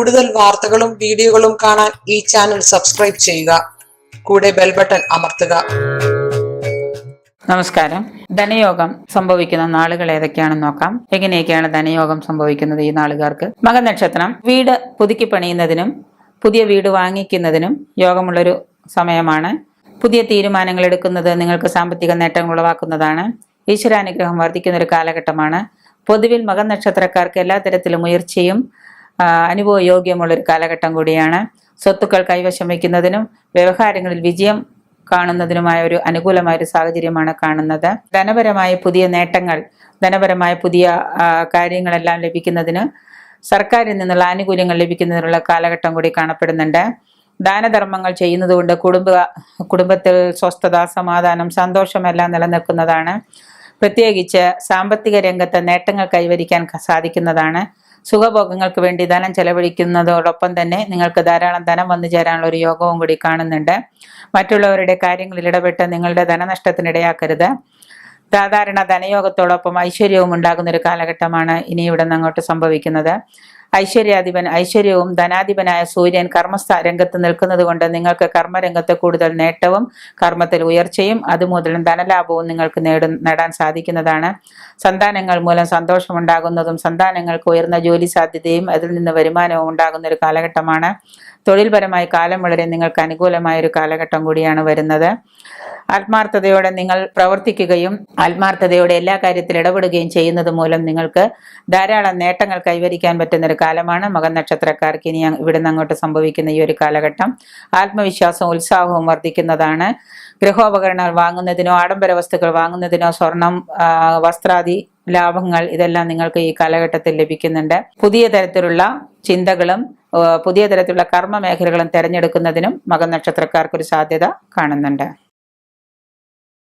കൂടുതൽ വാർത്തകളും വീഡിയോകളും കാണാൻ ഈ ചാനൽ സബ്സ്ക്രൈബ് ചെയ്യുക. കൂടെ ബെൽ ബട്ടൺ അമർത്തുക. നമസ്കാരം. ധനയോഗം സംഭവിക്കുന്ന നാളുകൾ ഏതൊക്കെയാണെന്ന് നോക്കാം. എങ്ങനെയൊക്കെയാണ് ധനയോഗം സംഭവിക്കുന്നത് ഈ നാളുകാർക്ക്? മകനക്ഷത്രം വീട് പുതുക്കി പണിയുന്നതിനും പുതിയ വീട് വാങ്ങിക്കുന്നതിനും യോഗമുള്ളൊരു സമയമാണ്. പുതിയ തീരുമാനങ്ങൾ എടുക്കുന്നത് നിങ്ങൾക്ക് സാമ്പത്തിക നേട്ടങ്ങൾ ഉളവാക്കുന്നതാണ്. ഈശ്വരാനുഗ്രഹം വർദ്ധിക്കുന്ന ഒരു കാലഘട്ടമാണ്. പൊതുവിൽ മകൻ നക്ഷത്രക്കാർക്ക് എല്ലാ തരത്തിലും ഉയർച്ചയും അനുഭവയോഗ്യമുള്ളൊരു കാലഘട്ടം കൂടിയാണ്. സ്വത്തുക്കൾ കൈവശം വയ്ക്കുന്നതിനും വ്യവഹാരങ്ങളിൽ വിജയം കാണുന്നതിനുമായ ഒരു അനുകൂലമായ ഒരു സാഹചര്യമാണ് കാണുന്നത്. ധനപരമായ പുതിയ നേട്ടങ്ങൾ, ധനപരമായ പുതിയ കാര്യങ്ങളെല്ലാം ലഭിക്കുന്നതിന്, സർക്കാരിൽ നിന്നുള്ള ആനുകൂല്യങ്ങൾ ലഭിക്കുന്നതിനുള്ള കാലഘട്ടം കൂടി കാണപ്പെടുന്നുണ്ട്. ദാനധർമ്മങ്ങൾ ചെയ്യുന്നതുകൊണ്ട് കുടുംബത്തിൽ സ്വസ്ഥത, സമാധാനം, സന്തോഷമെല്ലാം നിലനിൽക്കുന്നതാണ്. പ്രത്യേകിച്ച് സാമ്പത്തിക രംഗത്ത് നേട്ടങ്ങൾ കൈവരിക്കാൻ സാധിക്കുന്നതാണ്. സുഖഭോഗങ്ങൾക്ക് വേണ്ടി ധനം ചെലവഴിക്കുന്നതോടൊപ്പം തന്നെ നിങ്ങൾക്ക് ധാരാളം ധനം വന്നു ചേരാനുള്ള ഒരു യോഗവും കൂടി കാണുന്നുണ്ട്. മറ്റുള്ളവരുടെ കാര്യങ്ങളിൽ ഇടപെട്ട് നിങ്ങളുടെ ധനനഷ്ടത്തിനിടയാക്കരുത്. സാധാരണ ധനയോഗത്തോടൊപ്പം ഐശ്വര്യവും ഉണ്ടാകുന്ന ഒരു കാലഘട്ടമാണ് ഇനി ഇവിടെ നിന്ന് അങ്ങോട്ട് സംഭവിക്കുന്നത്. ഐശ്വര്യവും ധനാധിപനായ സൂര്യൻ രംഗത്ത് നിൽക്കുന്നത് കൊണ്ട് നിങ്ങൾക്ക് കർമ്മരംഗത്ത് കൂടുതൽ നേട്ടവും കർമ്മത്തിൽ ഉയർച്ചയും അതുമുതൽ ധനലാഭവും നിങ്ങൾക്ക് നേടാൻ സാധിക്കുന്നതാണ്. സന്താനങ്ങൾ മൂലം സന്തോഷമുണ്ടാകുന്നതും സന്താനങ്ങൾക്ക് ഉയർന്ന ജോലി സാധ്യതയും അതിൽ നിന്ന് വരുമാനവും ഉണ്ടാകുന്ന ഒരു കാലഘട്ടമാണ്. തൊഴിൽപരമായ കാലം വളരെ നിങ്ങൾക്ക് അനുകൂലമായ ഒരു കാലഘട്ടം കൂടിയാണ് വരുന്നത്. ആത്മാർത്ഥതയോടെ നിങ്ങൾ പ്രവർത്തിക്കുകയും ആത്മാർത്ഥതയോടെ എല്ലാ കാര്യത്തിലും ഇടപെടുകയും ചെയ്യുന്നത് മൂലം നിങ്ങൾക്ക് ധാരാളം നേട്ടങ്ങൾ കൈവരിക്കാൻ പറ്റുന്ന ഒരു കാലമാണ് മകൻ നക്ഷത്രക്കാർക്ക് ഇനി ഇവിടെ നിന്ന് അങ്ങോട്ട് സംഭവിക്കുന്ന ഈ ഒരു കാലഘട്ടം. ആത്മവിശ്വാസവും ഉത്സാഹവും വർദ്ധിക്കുന്നതാണ്. ഗൃഹോപകരണങ്ങൾ വാങ്ങുന്നതിനോ ആഡംബര വസ്തുക്കൾ വാങ്ങുന്നതിനോ സ്വർണം, വസ്ത്രാദി ലാഭങ്ങൾ ഇതെല്ലാം നിങ്ങൾക്ക് ഈ കാലഘട്ടത്തിൽ ലഭിക്കുന്നുണ്ട്. പുതിയ തരത്തിലുള്ള ചിന്തകളും പുതിയ തരത്തിലുള്ള കർമ്മ മേഖലകളും തിരഞ്ഞെടുക്കുന്നതിനും മകൻ നക്ഷത്രക്കാർക്കൊരു സാധ്യത കാണുന്നുണ്ട്.